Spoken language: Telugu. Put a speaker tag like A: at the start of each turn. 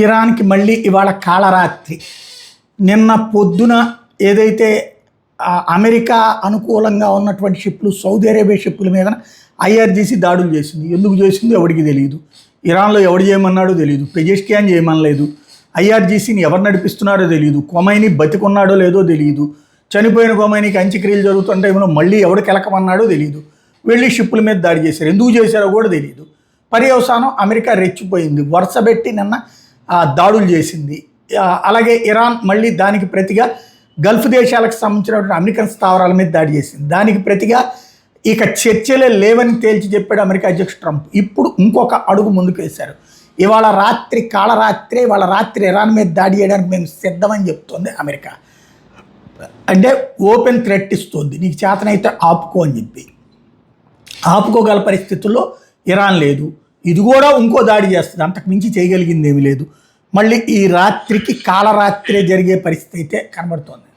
A: ఇరాన్కి మళ్ళీ ఇవాళ కాళరాత్రి. నిన్న పొద్దున ఏదైతే అమెరికా అనుకూలంగా ఉన్నటువంటి షిప్లు, సౌదీ అరేబియా షిప్పుల మీద ఐఆర్జీసీ దాడులు చేసింది. ఎందుకు చేసింది ఎవరికి తెలియదు. ఇరాన్లో ఎవడు చేయమన్నాడో తెలియదు, పెజెష్కియాన్ చేయమనలేదు, ఐఆర్జీసీని ఎవరు నడిపిస్తున్నారో తెలియదు, కొమైనీ బతికున్నాడో లేదో తెలియదు, చనిపోయిన కొమైనీకి అంత్యక్రియలు జరుగుతున్న టైంలో మళ్ళీ ఎవడు కెలకమన్నాడో తెలియదు. వెళ్ళి షిప్పుల మీద దాడి చేశారు. ఎందుకు చేశారో కూడా తెలియదు. పర్యవసానం అమెరికా రెచ్చిపోయింది, వరుసబెట్టి నిన్న దాడులు చేసింది. అలాగే ఇరాన్ మళ్ళీ దానికి ప్రతిగా గల్ఫ్ దేశాలకు సంబంధించినటువంటి అమెరికన్ స్థావరాల మీద దాడి చేసింది. దానికి ప్రతిగా ఇక చర్చలే లేవని తేల్చి చెప్పాడు అమెరికా అధ్యక్షుడు ట్రంప్. ఇప్పుడు ఇంకొక అడుగు ముందుకు వేశారు. ఇవాళ రాత్రి కాళరాత్రి, ఇవాళ రాత్రి ఇరాన్ మీద దాడి చేయడానికి మేము సిద్ధమని చెప్తోంది అమెరికా. అంటే ఓపెన్ థ్రెట్ ఇస్తుంది, నీకు చేతనైతే ఆపుకో అని చెప్పి. ఆపుకోగల పరిస్థితుల్లో ఇరాన్ లేదు. ఇది కూడా ఇంకో దాడి చేస్తుంది, అంతకు మించి చేయగలిగింది ఏమీ లేదు. మళ్ళీ ఈ రాత్రికి కాళరాత్రే జరిగే పరిస్థితి అయితే కనబడుతోంది.